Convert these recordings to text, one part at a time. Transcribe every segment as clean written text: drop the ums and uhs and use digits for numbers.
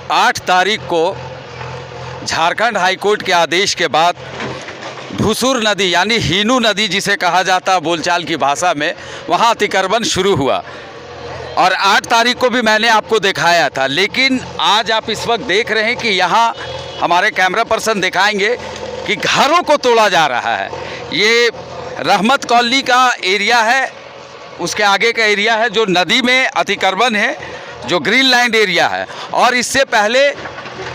आठ तारीख को झारखंड हाईकोर्ट के आदेश के बाद धुसूर नदी यानी हीनू नदी जिसे कहा जाता है बोलचाल की भाषा में, वहाँ अतिक्रमण शुरू हुआ और 8 तारीख को भी मैंने आपको दिखाया था। लेकिन आज आप इस वक्त देख रहे हैं कि यहाँ हमारे कैमरा पर्सन दिखाएंगे कि घरों को तोड़ा जा रहा है। ये रहमत कॉलोनी का एरिया है, उसके आगे का एरिया है जो नदी में अतिक्रमण है, जो ग्रीन लैंड एरिया है। और इससे पहले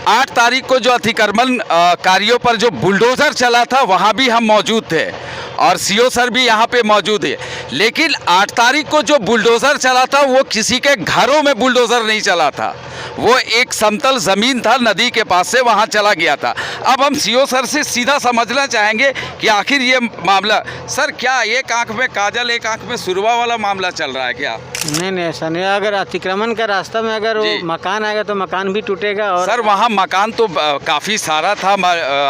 8 तारीख को जो अतिक्रमण कार्यों पर जो बुलडोज़र चला था वहाँ भी हम मौजूद थे और सीओ सर भी यहाँ पे मौजूद है। लेकिन 8 तारीख को जो बुलडोज़र चला था वो किसी के घरों में बुलडोज़र नहीं चला था, वो एक समतल ज़मीन था नदी के पास से, वहाँ चला गया था। अब हम सीओ सर से सीधा समझना चाहेंगे कि आखिर ये मामला, सर क्या एक आंख में काजल एक आंख में सुरवा वाला मामला चल रहा है क्या? नहीं ऐसा नहीं। अगर अतिक्रमण का रास्ता में अगर वो मकान आएगा तो मकान भी टूटेगा। और सर वहाँ मकान तो काफ़ी सारा था,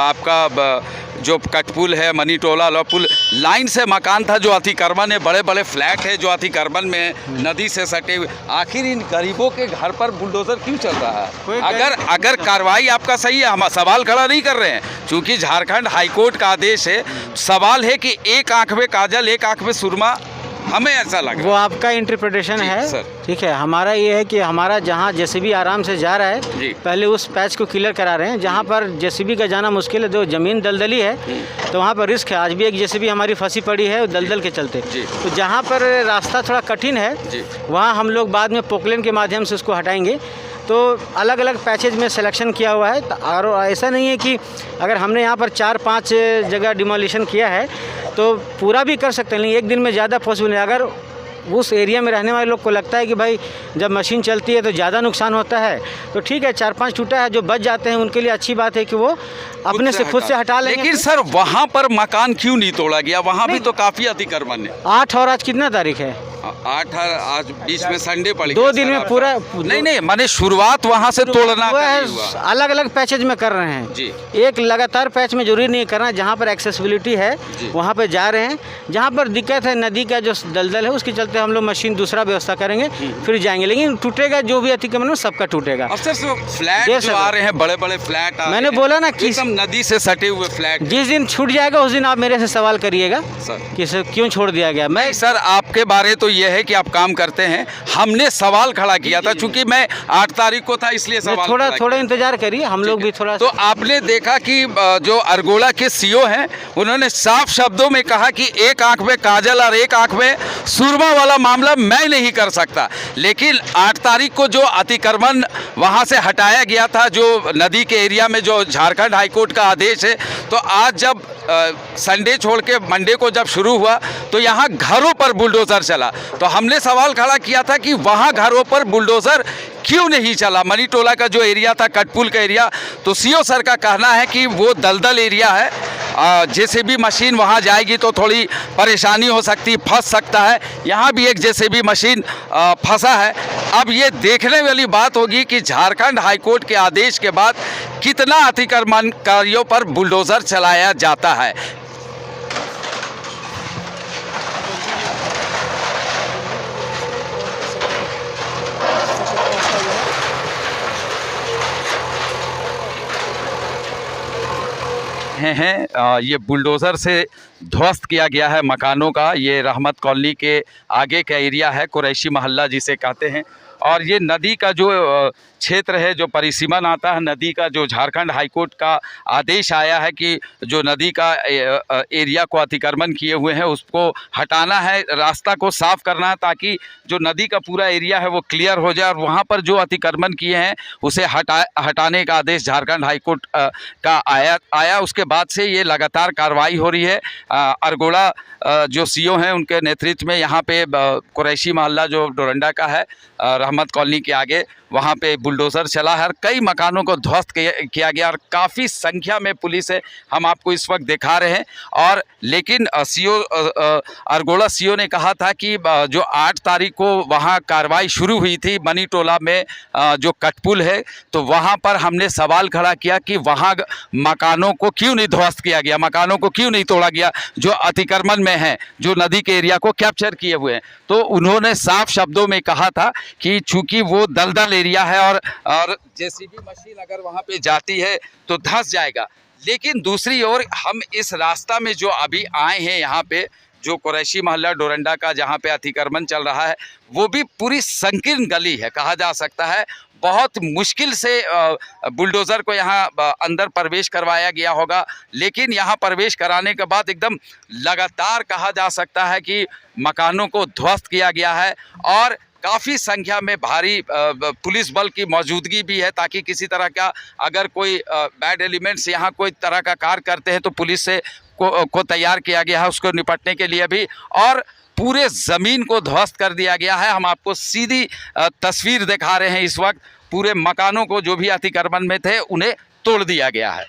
आपका जो कटपुल है, मनी टोला वाला पुल, लाइन से मकान था जो अतिक्रमण है, बड़े बड़े फ्लैट है जो अतिक्रमण में नदी से सटे हुए। आखिर इन गरीबों के घर पर बुलडोज़र क्यों चल रहा है? अगर कार्रवाई आपका सही है, हम सवाल खड़ा नहीं कर रहे हैं, क्योंकि झारखंड हाईकोर्ट का आदेश है। सवाल है कि एक आंख में काजल एक आंख में सुरमा, हमें ऐसा लगा। वो आपका इंटरप्रिटेशन है, ठीक है। हमारा ये है कि हमारा जहाँ जेसीबी आराम से जा रहा है, पहले उस पैच को क्लियर करा रहे हैं। जहाँ पर जेसीबी का जाना मुश्किल है, जो ज़मीन दलदली है तो वहाँ पर रिस्क है। आज भी एक जेसीबी हमारी फंसी पड़ी है दलदल के चलते। तो जहाँ पर रास्ता थोड़ा कठिन है वहाँ हम लोग बाद में पोकलेन के माध्यम से उसको हटाएंगे। तो अलग अलग पैचेज में सिलेक्शन किया हुआ है। और ऐसा नहीं है कि अगर हमने यहाँ पर 4-5 जगह डिमोलिशन किया है तो पूरा भी कर सकते हैं, लेकिन एक दिन में ज़्यादा पॉसिबल है। अगर उस एरिया में रहने वाले लोग को लगता है कि भाई जब मशीन चलती है तो ज़्यादा नुकसान होता है, तो ठीक है 4-5 टूटा है, जो बच जाते हैं उनके लिए अच्छी बात है कि वो अपने से खुद से हटा लेंगे। लेकिन सर वहाँ पर मकान क्यों नहीं तोड़ा गया? वहाँ भी तो काफ़ी अतिक्रमण है। 8 और आज कितना तारीख है? 8 आज बीच में संडे पड़ गया। 2 दिन में पूरा नहीं मैंने शुरुआत वहाँ से तोड़ना हुआ। अलग अलग पैचेज में कर रहे हैं जी। एक लगातार पैच में जरूरी नहीं करना, जहाँ पर एक्सेसिबिलिटी है वहाँ पर जा रहे हैं। जहाँ पर दिक्कत है नदी का जो दलदल है उसके चलते हम लोग मशीन दूसरा व्यवस्था करेंगे, फिर जाएंगे। लेकिन टूटेगा जो भी अतिक्रमण सबका टूटेगा। फ्लैट जो आ रहे हैं, बड़े बड़े फ्लैट, मैंने बोला ना कि नदी से सटे हुए फ्लैट, जिस दिन छूट जाएगा उस दिन आप मेरे से सवाल करिएगा कि क्यों छोड़ दिया गया। मैं सर आपके बारे तो ये है कि आप काम करते हैं, हमने सवाल खड़ा किया था चूंकि मैं 8 तारीख को था इसलिए सवाल थोड़ा इंतजार करिए, हम लोग भी थोड़ा। तो आपने देखा कि जो अरगोड़ा के सीओ हैं उन्होंने साफ शब्दों में कहा कि एक आंख में काजल और एक आंख में सुरमा वाला मामला मैं नहीं कर सकता। लेकिन 8 तारीख को जो अतिक्रमण वहां से हटाया गया था जो नदी के एरिया में, जो झारखंड हाईकोर्ट का आदेश है, तो आज जब संडे छोड़ के मंडे को जब शुरू हुआ तो यहाँ घरों पर बुलडोज़र चला। तो हमने सवाल खड़ा किया था कि वहाँ घरों पर बुलडोज़र क्यों नहीं चला? मनी टोला का जो एरिया था, कटपुल का एरिया, तो सीओ सर का कहना है कि वो दलदल एरिया है, जेसीबी मशीन वहाँ जाएगी तो थोड़ी परेशानी हो सकती, फंस सकता है। यहाँ भी एक जेसीबी मशीन फंसा है। अब ये देखने वाली बात होगी कि झारखंड हाईकोर्ट के आदेश के बाद कितना अतिक्रमणकारियों पर बुलडोज़र चलाया जाता है। ये बुलडोज़र से ध्वस्त किया गया है मकानों का। ये रहमत कॉलोनी के आगे का एरिया है, कुरैशी मोहल्ला जिसे कहते हैं। और ये नदी का जो क्षेत्र है, जो परिसीमन आता है नदी का, जो झारखंड हाईकोर्ट का आदेश आया है कि जो नदी का एरिया को अतिक्रमण किए हुए हैं उसको हटाना है, रास्ता को साफ करना है, ताकि जो नदी का पूरा एरिया है वो क्लियर हो जाए और वहाँ पर जो अतिक्रमण किए हैं उसे हटाने का आदेश झारखंड हाईकोर्ट का आया। उसके बाद से ये लगातार कार्रवाई हो रही है। अरगोड़ा जो सीओ हैं उनके नेतृत्व में यहाँ पे कुरैशी मोहल्ला जो डोरंडा का है, रहमत कॉलोनी के आगे, वहाँ पे बुलडोज़र चला है और कई मकानों को ध्वस्त किया गया और काफ़ी संख्या में पुलिस है, हम आपको इस वक्त दिखा रहे हैं। और लेकिन सीओ अरगोड़ा सीओ ने कहा था कि जो 8 तारीख को वहाँ कार्रवाई शुरू हुई थी मनी टोला में जो कटपुल है, तो वहाँ पर हमने सवाल खड़ा किया कि वहाँ मकानों को क्यों नहीं ध्वस्त किया गया, मकानों को क्यों नहीं तोड़ा गया जो अतिक्रमण में हैं, जो नदी के एरिया को कैप्चर किए हुए हैं। तो उन्होंने साफ शब्दों में कहा था कि चूंकि वो दलदल एरिया है और जेसीबी मशीन अगर वहाँ पे जाती है तो धंस जाएगा। लेकिन दूसरी ओर हम इस रास्ता में जो अभी आए हैं यहाँ पे, जो कुरैशी मोहल्ला डोरंडा का जहाँ पे अतिक्रमण चल रहा है, वो भी पूरी संकीर्ण गली है कहा जा सकता है। बहुत मुश्किल से बुलडोज़र को यहाँ अंदर प्रवेश करवाया गया होगा, लेकिन यहाँ प्रवेश कराने के बाद एकदम लगातार कहा जा सकता है कि मकानों को ध्वस्त किया गया है और काफ़ी संख्या में भारी पुलिस बल की मौजूदगी भी है, ताकि किसी तरह का अगर कोई बैड एलिमेंट्स यहाँ कोई तरह का कार्य करते हैं तो पुलिस से को तैयार किया गया है उसको निपटने के लिए भी। और पूरे ज़मीन को ध्वस्त कर दिया गया है। हम आपको सीधी तस्वीर दिखा रहे हैं इस वक्त, पूरे मकानों को जो भी अतिक्रमण में थे उन्हें तोड़ दिया गया है।